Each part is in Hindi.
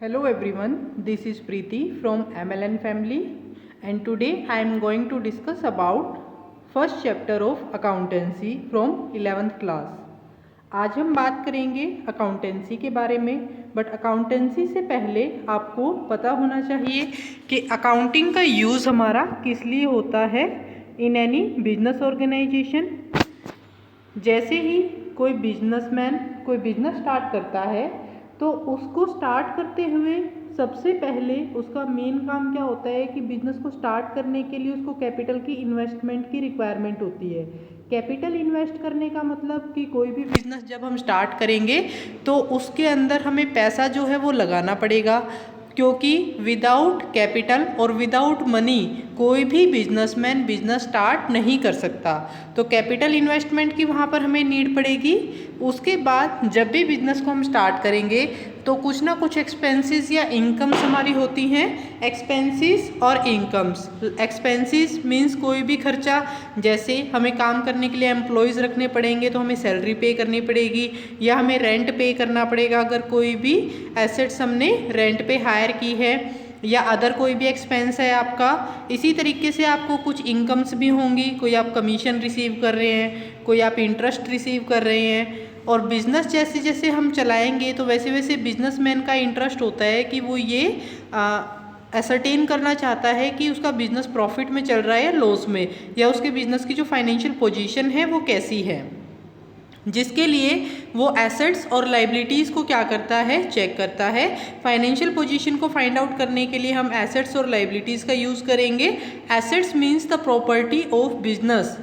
Hello everyone, this is Preeti from MLN family and today I am going to discuss about first chapter of accountancy from 11th class। आज हम बात करेंगे अकाउंटेंसी के बारे में, बट अकाउंटेंसी से पहले आपको पता होना चाहिए कि अकाउंटिंग का यूज़ हमारा किस लिए होता है इन एनी बिजनेस ऑर्गेनाइजेशन। जैसे ही कोई बिजनेसमैन कोई बिजनेस स्टार्ट करता है तो उसको स्टार्ट करते हुए सबसे पहले उसका मेन काम क्या होता है कि बिजनेस को स्टार्ट करने के लिए उसको कैपिटल की इन्वेस्टमेंट की रिक्वायरमेंट होती है। कैपिटल इन्वेस्ट करने का मतलब कि कोई भी बिजनेस जब हम स्टार्ट करेंगे तो उसके अंदर हमें पैसा जो है वो लगाना पड़ेगा, क्योंकि विदाउट कैपिटल और विदाउट मनी कोई भी बिजनेसमैन बिजनेस स्टार्ट नहीं कर सकता। तो कैपिटल इन्वेस्टमेंट की वहाँ पर हमें नीड पड़ेगी। उसके बाद जब भी बिजनेस को हम स्टार्ट करेंगे तो कुछ ना कुछ एक्सपेंसेस या इनकम्स हमारी होती हैं। एक्सपेंसेस और इनकम्स, एक्सपेंसेस मीन्स कोई भी खर्चा, जैसे हमें काम करने के लिए एम्प्लॉयज़ रखने पड़ेंगे तो हमें सैलरी पे करनी पड़ेगी या हमें रेंट पे करना पड़ेगा अगर कोई भी एसेट्स हमने रेंट पे हायर की है या अदर कोई भी एक्सपेंस है आपका। इसी तरीके से आपको कुछ इनकम्स भी होंगी, कोई आप कमीशन रिसीव कर रहे हैं, कोई आप इंटरेस्ट रिसीव कर रहे हैं। और बिज़नेस जैसे जैसे हम चलाएंगे तो वैसे वैसे बिजनेसमैन का इंटरेस्ट होता है कि वो ये असरटेन करना चाहता है कि उसका बिज़नेस प्रॉफिट में चल रहा है या लॉस में, या उसके बिज़नेस की जो फाइनेंशियल पोजीशन है वो कैसी है, जिसके लिए वो एसेट्स और लाइबिलिटीज़ को क्या करता है, चेक करता है। फाइनेंशियल पोजीशन को फाइंड आउट करने के लिए हम एसेट्स और लाइबिलिटीज़ का यूज़ करेंगे। Assets means the property of business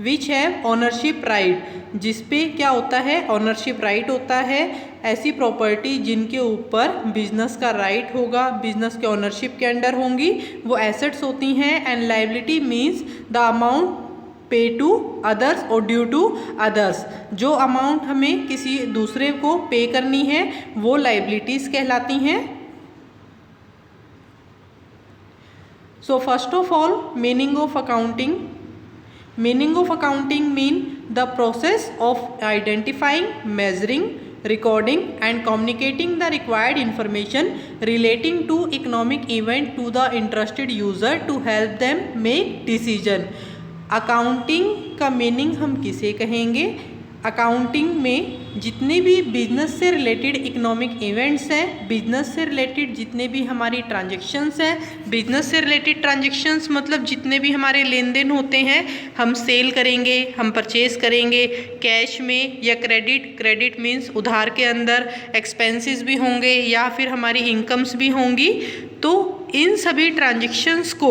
which have ownership right, जिस पे क्या होता है, ऑनरशिप राइट होता है। ऐसी प्रॉपर्टी जिनके ऊपर बिजनेस का राइट होगा, बिजनेस के ऑनरशिप के अंडर होंगी, वो एसेट्स होती हैं। And liability means the amount पे टू अदर्स और ड्यू टू अदर्स, जो अमाउंट हमें किसी दूसरे को पे करनी है वो लाइबिलिटीज़ कहलाती हैं। So first of all meaning of accounting. Meaning of accounting mean the process of identifying, measuring, recording and communicating the required information relating to economic event to the interested user to help them make decision। Accounting का मीनिंग हम किसे कहेंगे? अकाउंटिंग में जितने भी बिजनेस से रिलेटेड इकोनॉमिक इवेंट्स हैं, बिजनेस से रिलेटेड जितने भी हमारी ट्रांजैक्शंस हैं, बिजनेस से रिलेटेड ट्रांजैक्शंस मतलब जितने भी हमारे लेन देन होते हैं, हम सेल करेंगे, हम परचेज करेंगे कैश में या क्रेडिट मीन्स उधार के अंदर, एक्सपेंसेस भी होंगे या फिर हमारी इनकम्स भी होंगी। तो इन सभी ट्रांजैक्शंस को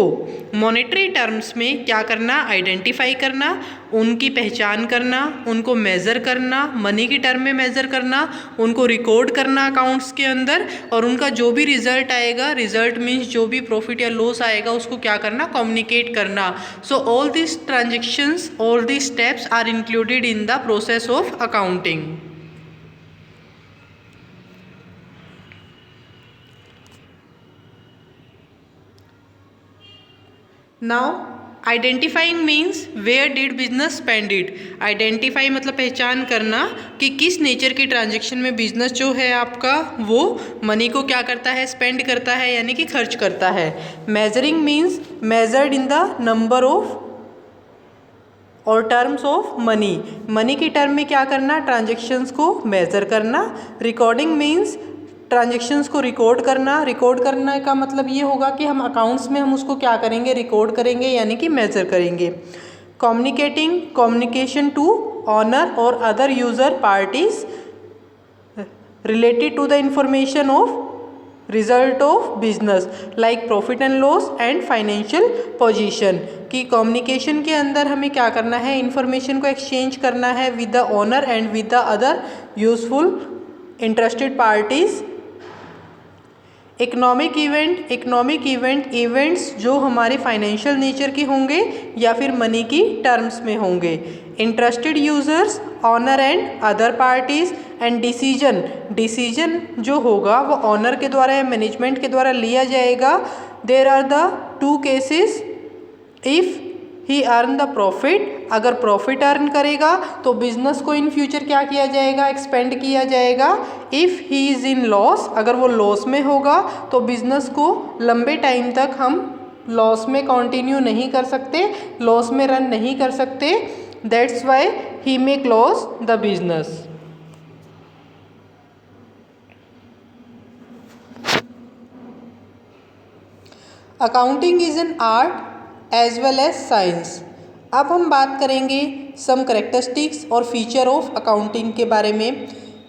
मॉनेटरी टर्म्स में क्या करना, आइडेंटिफाई करना, उनकी पहचान करना, उनको मेज़र करना, मनी की टर्म में मेज़र करना, उनको रिकॉर्ड करना अकाउंट्स के अंदर, और उनका जो भी रिजल्ट आएगा, रिजल्ट मीन्स जो भी प्रॉफिट या लॉस आएगा उसको क्या करना, कम्युनिकेट करना। So all this transactions, all this steps are included in the process of accounting. Now identifying means where did business spend it. Identify मतलब पहचान करना कि किस नेचर की ट्रांजैक्शन में बिजनेस जो है आपका वो मनी को क्या करता है, स्पेंड करता है यानी कि खर्च करता है। Measuring means measured in the number of और टर्म्स ऑफ मनी, मनी की टर्म में क्या करना, ट्रांजैक्शंस को मेजर करना। रिकॉर्डिंग मीन्स ट्रांजैक्शंस को रिकॉर्ड करना। रिकॉर्ड करने का मतलब ये होगा कि हम अकाउंट्स में हम उसको क्या करेंगे, रिकॉर्ड करेंगे यानी कि मेजर करेंगे। कम्युनिकेटिंग, कम्युनिकेशन टू ऑनर और other user parties related to the information of result of business like profit and loss and financial position. कि कम्युनिकेशन के अंदर हमें क्या करना है, इंफॉर्मेशन को एक्सचेंज करना है with the owner and with the other useful interested parties. Economic event, events जो हमारे फाइनेंशियल नेचर के होंगे या फिर मनी की टर्म्स में होंगे। Interested users, owner and other parties. And decision जो होगा वो ऑनर के द्वारा या मैनेजमेंट के द्वारा लिया जाएगा। There are the two cases, if he earn the profit अगर प्रॉफिट अर्न करेगा तो बिजनेस को इन फ्यूचर क्या किया जाएगा, एक्सपेंड किया जाएगा। If he is in loss, अगर वो लॉस में होगा तो बिजनेस को लंबे टाइम तक हम लॉस में कंटिन्यू नहीं कर सकते, लॉस में रन नहीं कर सकते। That's why he may close the business. Accounting is an art as well as science. अब हम बात करेंगे सम करेक्टरिस्टिक्स और फीचर ऑफ अकाउंटिंग के बारे में।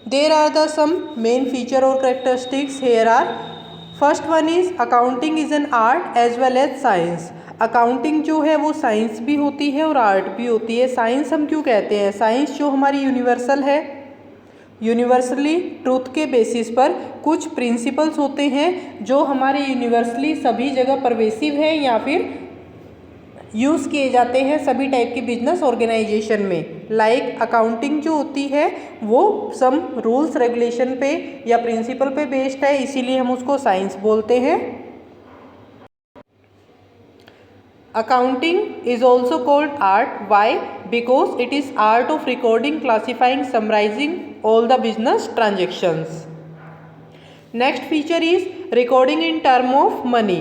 There are the some main feature और characteristics here are. First one is accounting is an art as well as science. Accounting जो है वो साइंस भी होती है और आर्ट भी होती है। साइंस हम क्यों कहते हैं, साइंस जो हमारी यूनिवर्सल है, यूनिवर्सली ट्रूथ के बेसिस पर कुछ प्रिंसिपल्स होते हैं जो हमारे यूनिवर्सली सभी जगह परवेसिव हैं या फिर यूज़ किए जाते हैं सभी टाइप की बिजनेस ऑर्गेनाइजेशन में। लाइक अकाउंटिंग जो होती है वो सम रूल्स रेगुलेशन पे या प्रिंसिपल पे बेस्ड है, इसीलिए हम उसको साइंस बोलते हैं। Accounting is also called art. Why? Because it is art of recording, classifying, summarizing all the business transactions. Next feature is recording in term of money.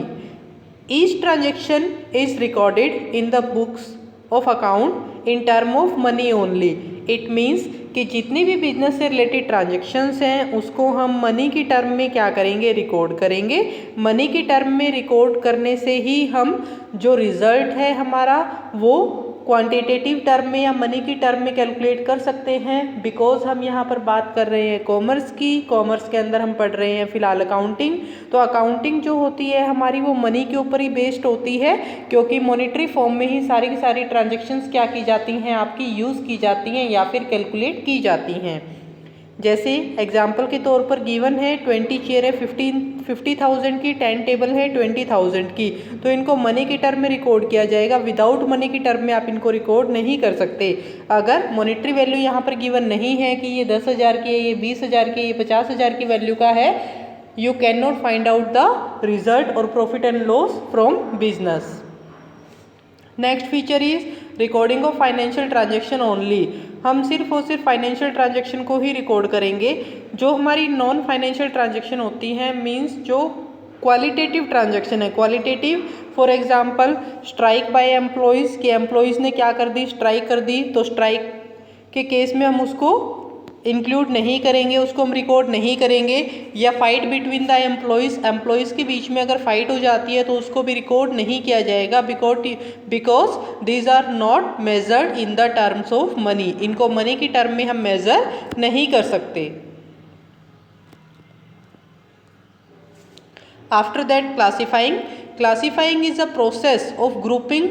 Each transaction is recorded in the books of account in term of money only. It means कि जितनी भी बिजनेस से रिलेटेड ट्रांजेक्शन्स हैं उसको हम मनी की टर्म में क्या करेंगे, रिकॉर्ड करेंगे। मनी की टर्म में रिकॉर्ड करने से ही हम जो रिजल्ट है हमारा वो क्वांटिटेटिव टर्म में या मनी की टर्म में कैलकुलेट कर सकते हैं। बिकॉज हम यहाँ पर बात कर रहे हैं कॉमर्स की, कॉमर्स के अंदर हम पढ़ रहे हैं फिलहाल अकाउंटिंग। तो अकाउंटिंग जो होती है हमारी वो मनी के ऊपर ही बेस्ड होती है, क्योंकि मॉनेटरी फॉर्म में ही सारी की सारी ट्रांजेक्शन्स क्या की जाती हैं, आपकी यूज़ की जाती हैं या फिर कैलकुलेट की जाती हैं। जैसे एग्जाम्पल के तौर पर गिवन है 20 चेयर है 50,000 की, 10 टेबल है 20,000 की, तो इनको मनी की टर्म में रिकॉर्ड किया जाएगा। विदाउट मनी की टर्म में आप इनको रिकॉर्ड नहीं कर सकते। अगर मॉनेटरी वैल्यू यहाँ पर गिवन नहीं है कि ये 10,000 की है, ये 20,000 की है, ये 50,000 की वैल्यू का है, you can not find out the result और profit and loss from business. Next feature is recording of financial transaction only. हम सिर्फ और सिर्फ फाइनेंशियल ट्रांजेक्शन को ही रिकॉर्ड करेंगे। जो हमारी नॉन फाइनेंशियल ट्रांजेक्शन होती हैं, मींस जो क्वालिटेटिव ट्रांजेक्शन है, qualitative for example strike by employees, कि एम्प्लॉयज़ ने क्या कर दी, स्ट्राइक कर दी, तो स्ट्राइक के केस में हम उसको इंक्लूड नहीं करेंगे, उसको हम रिकॉर्ड नहीं करेंगे। या फाइट बिटवीन द एम्प्लॉयज़ के बीच में अगर फाइट हो जाती है तो उसको भी रिकॉर्ड नहीं किया जाएगा, because these are not measured in the terms of money. इनको मनी की टर्म में हम मेजर नहीं कर सकते। After that classifying is a process of grouping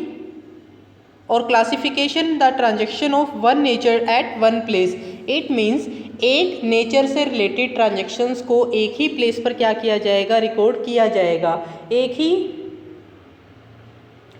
और classification the transaction of one nature at one place. It means एक नेचर से रिलेटेड ट्रांजेक्शन्स को एक ही प्लेस पर क्या किया जाएगा, रिकॉर्ड किया जाएगा। एक ही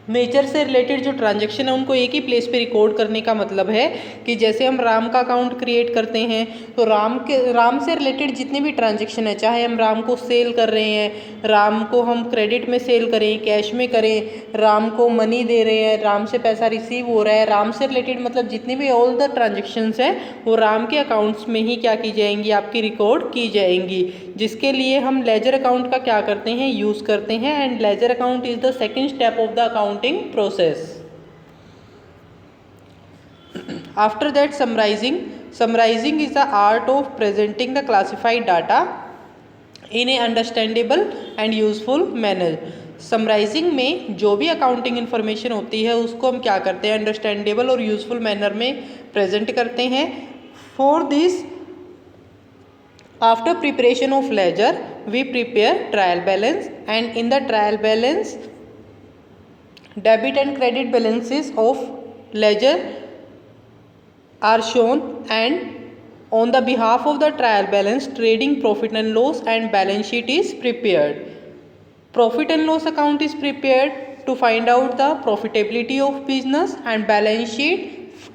नेचर से रिलेटेड जो ट्रांजेक्शन है उनको एक ही प्लेस पे रिकॉर्ड करने का मतलब है कि जैसे हम राम का अकाउंट क्रिएट करते हैं तो राम से रिलेटेड जितने भी ट्रांजेक्शन है, चाहे हम राम को सेल कर रहे हैं, राम को हम क्रेडिट में सेल करें, कैश में करें, राम को मनी दे रहे हैं, राम से पैसा रिसीव हो रहा है, राम से रिलेटेड मतलब जितने भी ऑल द ट्रांजेक्शन्स हैं वो राम के अकाउंट्स में ही क्या की जाएंगी, आपकी रिकॉर्ड की जाएंगी। जिसके लिए हम लेजर अकाउंट का क्या करते हैं, यूज़ करते हैं। And ledger account is the second step of the accounting process. After that, summarizing is the art of presenting the classified data in a understandable and useful manner. Summarizing में जो भी अकाउंटिंग इन्फॉर्मेशन होती है उसको हम क्या करते हैं, अंडरस्टैंडेबल और यूजफुल मैनर में प्रेजेंट करते हैं। For this, after preparation of ledger we prepare trial balance, and in the trial balance debit and credit balances of ledger are shown, and on the behalf of the trial balance trading profit and loss and balance sheet is prepared. Profit and loss account is prepared to find out the profitability of business, and balance sheet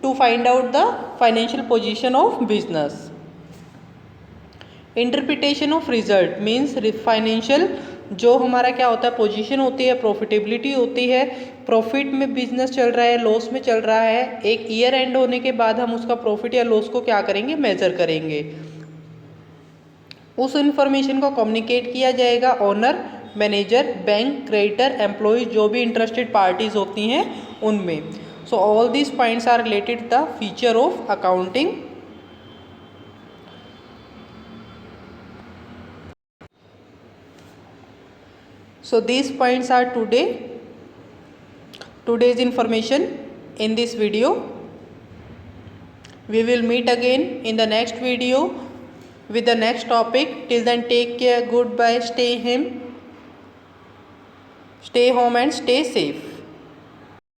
to find out the financial position of business. Interpretation of result means financial जो हमारा क्या होता है पोजीशन होती है, प्रॉफिटेबिलिटी होती है, प्रॉफिट में बिजनेस चल रहा है, लॉस में चल रहा है, एक ईयर एंड होने के बाद हम उसका प्रॉफिट या लॉस को क्या करेंगे, मेजर करेंगे। उस इंफॉर्मेशन को कम्युनिकेट किया जाएगा owner, manager, bank, creditor, employ, जो भी इंटरेस्टेड पार्टीज होती हैं उनमें। So all these points are related the feature of accounting. So these points are today's information in this video. We will meet again in the next video with the next topic. Till then, take care, goodbye, stay home and stay safe.